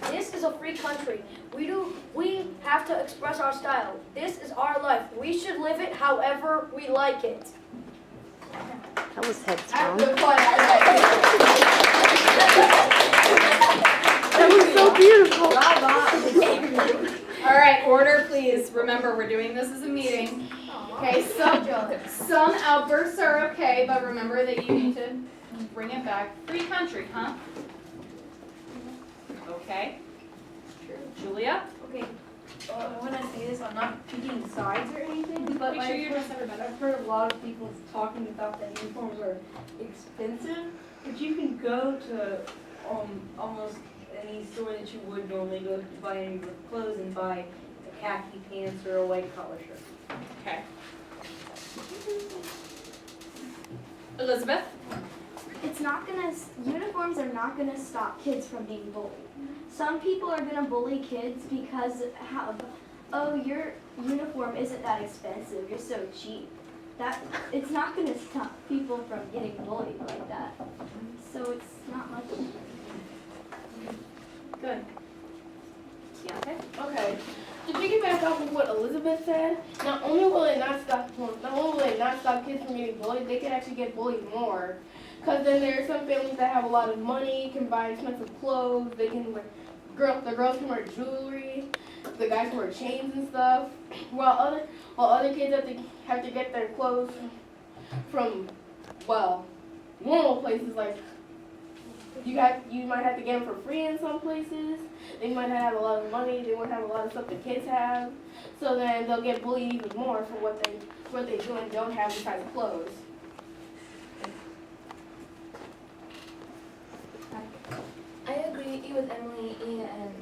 This is a free country. We have to express our style. This is our life. We should live it however we like it. That was headstrong. That was so beautiful. All right, order please. Remember, we're doing this as a meeting. Okay, some outbursts are okay, but remember that you need to bring it back. Free country, huh? Okay. Julia? Okay, when I say this, I'm not picking sides or anything, but Make sure you address everybody. I've heard a lot of people talking about that uniforms are expensive, but you can go to almost any store that you would normally go to buy any clothes and buy a khaki pants or a white collar shirt. Okay. Elizabeth? Uniforms are not gonna stop kids from being bullied. Some people are gonna bully kids because your uniform isn't that expensive, you're so cheap. It's not gonna stop people from getting bullied like that. So it's not much. Good. Yeah, okay. Okay. To piggyback off of what Elizabeth said, not only will it not stop kids from getting bullied, they can actually get bullied more. Because then there are some families that have a lot of money, can buy expensive clothes, they can wear, the girls can wear jewelry, the guys can wear chains and stuff, while other kids have to get their clothes from, well, normal places like you might have to get them for free in some places. They might not have a lot of money. They won't have a lot of stuff the kids have. So then they'll get bullied even more for what they do and don't have besides clothes. I agree with Emily and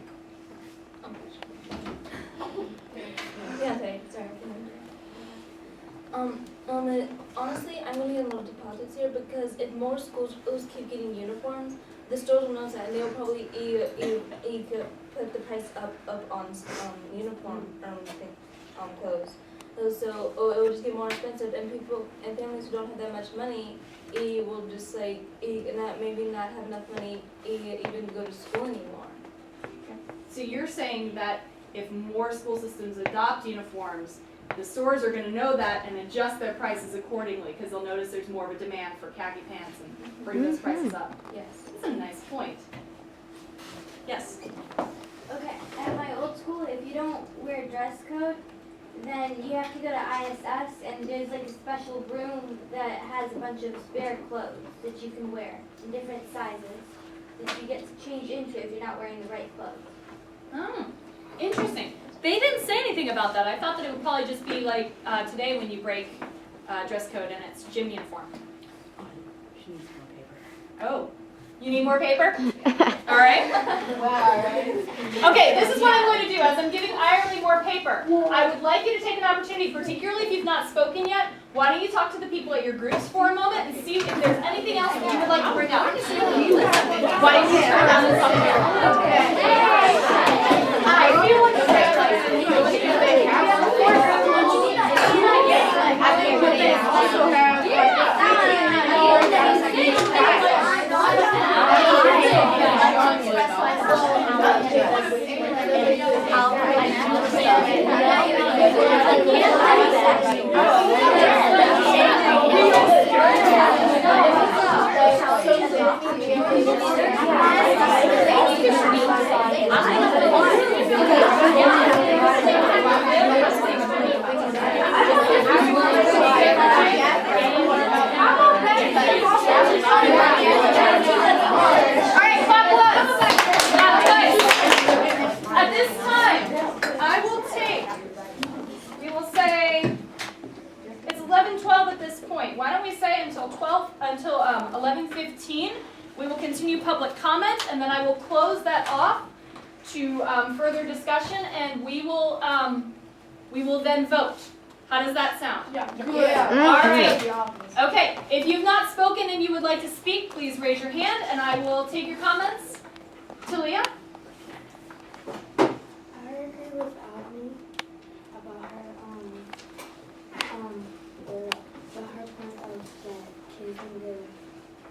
honestly, I'm gonna get a little to politics here because if more schools keep getting uniforms, the stores will notice that and they'll probably put the price up on uniform clothes. So it will just get more expensive, and families who don't have that much money, will just like maybe not have enough money even to go to school anymore. So you're saying that if more school systems adopt uniforms, the stores are going to know that and adjust their prices accordingly because they'll notice there's more of a demand for khaki pants and bring those prices up. Yes. That's a nice point. Yes. Okay, at my old school, if you don't wear a dress code, then you have to go to ISS, and there's like a special room that has a bunch of spare clothes that you can wear in different sizes that you get to change into if you're not wearing the right clothes. Oh, interesting. They didn't say anything about that. I thought that it would probably just be like today when you break dress code and it's gym uniform. She needs more paper. Oh, you need more paper? All right. Okay, this is what I'm going to do. As I'm giving Irely more paper, I would like you to take an opportunity, particularly if you've not spoken yet. Why don't you talk to the people at your groups for a moment and see if there's anything else that you would like to bring up? Why don't you turn around and talk to them? I feel like at this time, we will say, it's 11:12 at this point. Why don't we say until 11:15, we will continue public comment, and then I will close that off to further discussion, and we will then vote. How does that sound? Yeah. All right. Okay, if you've not spoken and you would like to speak, please raise your hand, and I will take your comments. Talia? I agree with Abby about her point of that kids need to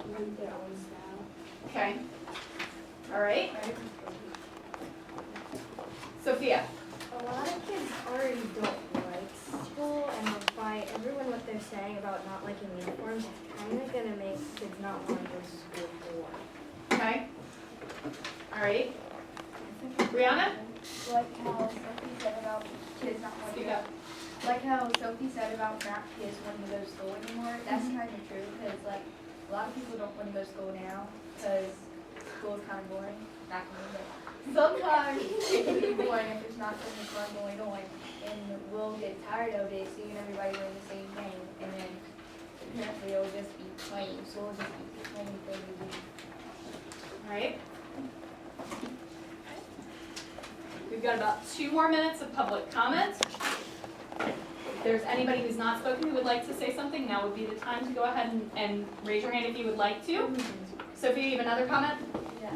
learn their own style. Okay. All right. Sophia. A lot of kids already don't like school, and by everyone what they're saying about not liking uniforms, it's kind of gonna make kids not want to go to school more. Okay. All right. Brianna? Like how Sophie said about kids not wanting Speak up. like how Sophie said about not kids wanting to go to school anymore. That's kind of true because like a lot of people don't want to go to school now because school is kind of boring. Not really, but sometimes it can be boring if there's not something fun going on, and we'll get tired of it, seeing everybody wearing the same thing, and then apparently it'll just be plain. So it'll just be plain for every week. All right. We've got about 2 more minutes of public comment. If there's anybody who's not spoken who would like to say something, now would be the time to go ahead and raise your hand if you would like to. Sophie, you have another comment? Yes.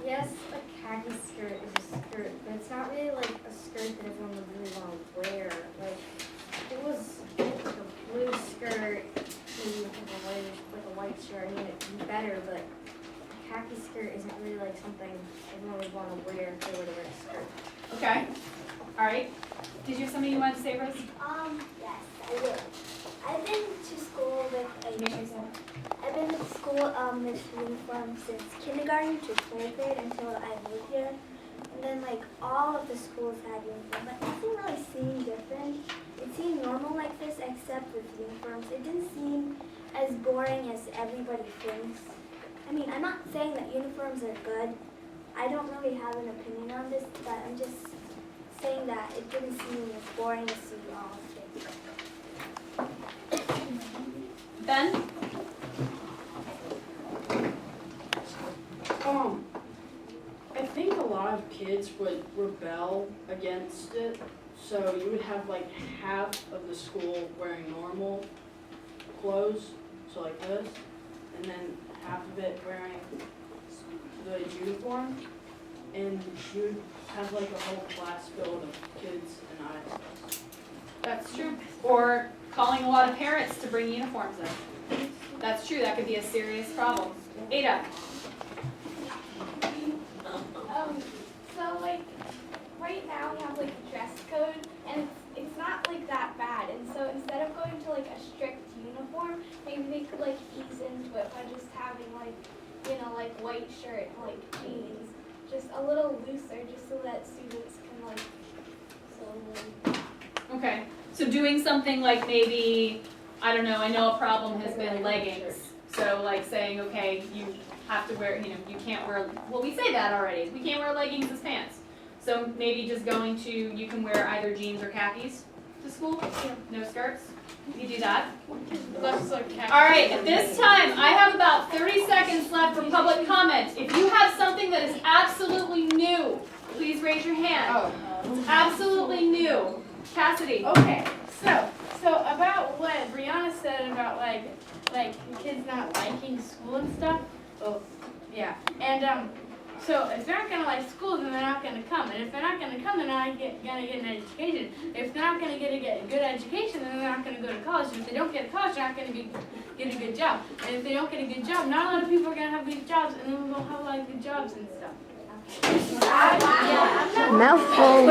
Yes, a khaki skirt is a skirt, but it's not really like a skirt that everyone would really want to wear. Like, if it was like a blue skirt, maybe with a white shirt, I mean, it'd be better, but a khaki skirt isn't really like something everyone would want to wear if they were to wear a skirt. Okay. All right. Did you have something you wanted to say, Rose? Yes, I will. I've been to school with with uniform since kindergarten to 3rd grade until I moved here. And then like all of the schools had uniform, but nothing really seemed different. It seemed normal like this except with uniforms. It didn't seem as boring as everybody thinks. I mean, I'm not saying that uniforms are good. I don't really have an opinion on this, but I'm just saying that it didn't seem as boring as you all think. Ben? I think a lot of kids would rebel against it. So you would have like half of the school wearing normal clothes, so like this, and then half of it wearing the uniform. And you would have like a whole class filled of kids and I. That's true. Or calling a lot of parents to bring uniforms in. That's true. That could be a serious problem. Ada? So like right now we have like a dress code and it's not like that bad, and so instead of going to like a strict uniform, maybe they could like ease into it by just having like, you know, like white shirt and like jeans, just a little looser, just so that students can like slowly. Okay. So doing something like maybe, I don't know, I know a problem has been leggings. So like saying, okay, you have to wear, you know, you can't wear, well, we say that already. We can't wear leggings as pants. So maybe just going to, you can wear either jeans or khakis to school? No skirts? You do that? All right, at this time, I have about 30 seconds left for public comment. If you have something that is absolutely new, please raise your hand. Absolutely new. Cassidy. Okay, so about what Brianna said about like kids not liking school and stuff. Oh, yeah. And so if they're not gonna like school, then they're not gonna come. And if they're not gonna come, they're not gonna get an education. If they're not gonna get a good education, then they're not gonna go to college. And if they don't get to college, they're not gonna get a good job. And if they don't get a good job, not a lot of people are gonna have good jobs, and then we'll have like good jobs and stuff. Mouthful.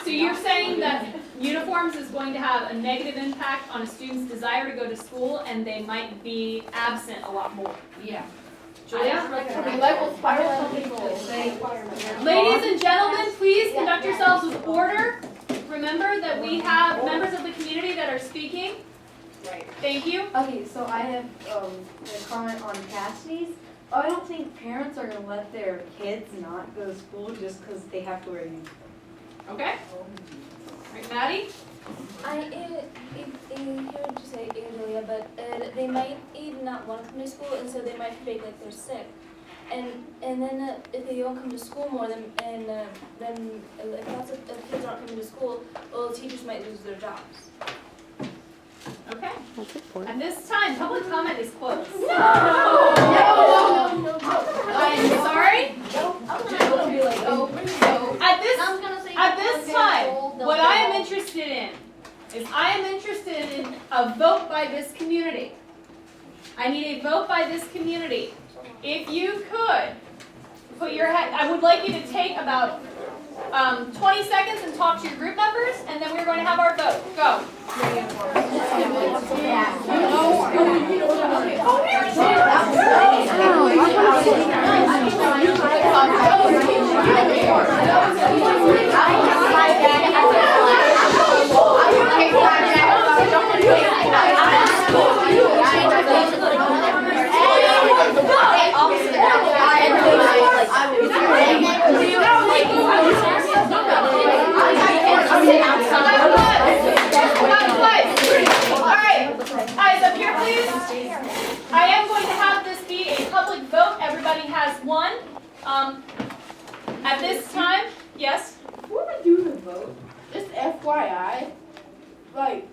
So you're saying that uniforms is going to have a negative impact on a student's desire to go to school, and they might be absent a lot more. Yeah. Julia? People. Ladies and gentlemen, please conduct yourselves with order. Remember that we have members of the community that are speaking. Right. Thank you. Okay, so I have a comment on Cassidy's. I don't think parents are going to let their kids not go to school just because they have to wear a uniform. Okay. All right, Maddie? I hear what you say, Julia, but they might even not want to come to school, and so they might fake like they're sick. And then if they don't come to school more, then if lots of kids aren't coming to school, well, teachers might lose their jobs. Okay. That's it for it. At this time, public comment is closed. No. I am sorry. At this time, what I am interested in is a vote by this community. I need a vote by this community. If you could put your head, I would like you to take about 20 seconds and talk to your group members, and then we're going to have our vote. Go. Eyes up here, please. I am going to have this be a public vote. Everybody has one. At this time, yes? Before we do the vote, just FYI, like,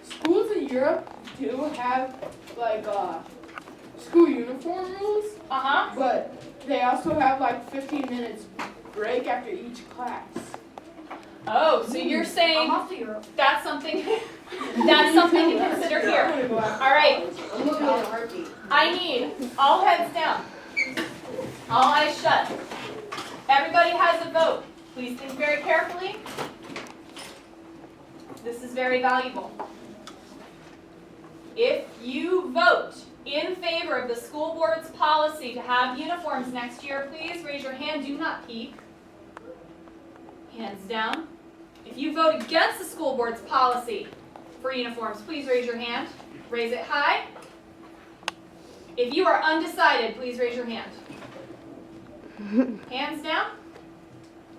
schools in Europe do have, like, school uniform rules, but they also have, like, 15 minutes break after each class. Oh, so you're saying I'm off to Europe. that's something to consider here. All right. I'm looking at a heartbeat. I need all heads down, all eyes shut. Everybody has a vote. Please think very carefully. This is very valuable. If you vote in favor of the school board's policy to have uniforms next year, please raise your hand. Do not peek. Hands down. If you vote against the school board's policy for uniforms, please raise your hand. Raise it high. If you are undecided, please raise your hand. Hands down.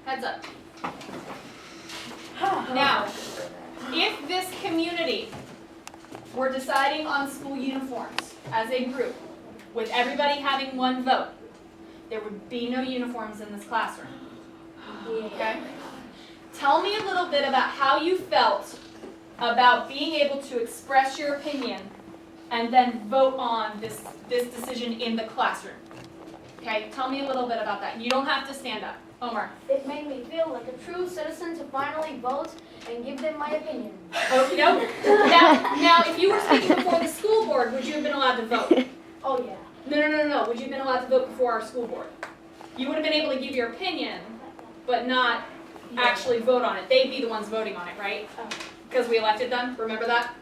Heads up. Now, if this community were deciding on school uniforms as a group, with everybody having one vote, there would be no uniforms in this classroom. Okay? Tell me a little bit about how you felt about being able to express your opinion and then vote on this decision in the classroom. Okay? Tell me a little bit about that. You don't have to stand up. Omar. It made me feel like a true citizen to finally vote and give them my opinion. Okay, no. Now, if you were speaking before the school board, would you have been allowed to vote? Oh yeah. No. Would you have been allowed to vote before our school board? You would have been able to give your opinion, but not actually vote on it. They'd be the ones voting on it, right? Because we elected them. Remember that?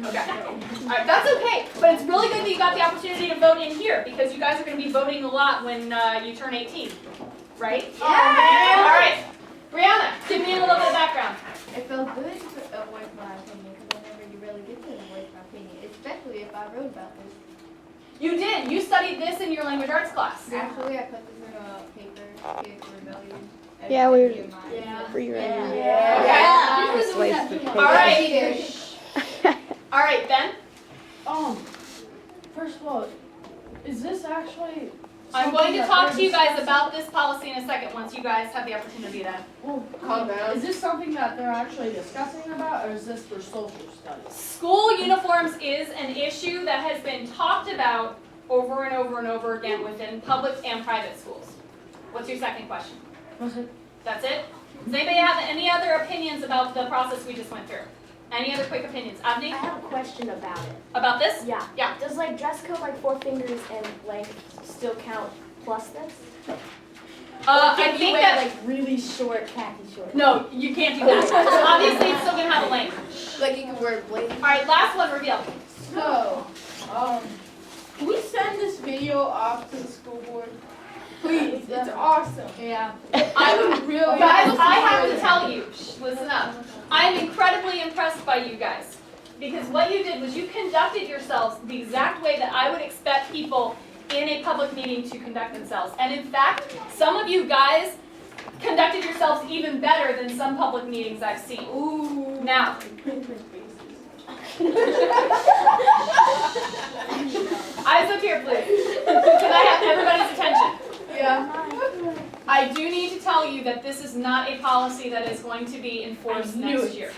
Okay. All right, that's okay. But it's really good that you got the opportunity to vote in here because you guys are going to be voting a lot when you turn 18, right? Yeah. All right. Brianna, give me a little bit of background. It felt good to voice my opinion because I never really get to voice my opinion, especially if I wrote about this. You did. You studied this in your language arts class. Actually, I put this in a paper, Kids Rebellion. Yeah, we were for your All right. All right, Ben. First of all, is this actually? I'm going to talk to you guys about this policy in a second once you guys have the opportunity to. Well, calm down. Is this something that they're actually discussing about, or is this for social studies? School uniforms is an issue that has been talked about over and over and over again within public and private schools. What's your second question? Was it? That's it? Does anybody have any other opinions about the process we just went through? Any other quick opinions? Avni? I have a question about it. About this? Yeah. Yeah. Does like dress code like 4 fingers and length still count plus this? I think that like really short khaki shorts. no, you can't do that. So obviously, it's still gonna have a length. Like you can wear blazers. All right, last one. Reveal. So, can we send this video off to the school board? Please, it's awesome. Yeah. I would really. Guys, I have to tell you. Listen up. I'm incredibly impressed by you guys because what you did was you conducted yourselves the exact way that I would expect people in a public meeting to conduct themselves. And in fact, some of you guys conducted yourselves even better than some public meetings I've seen. Ooh. Now, eyes up here, please. Can I have everybody's attention? Yeah. I do need to tell you that this is not a policy that is going to be enforced next year.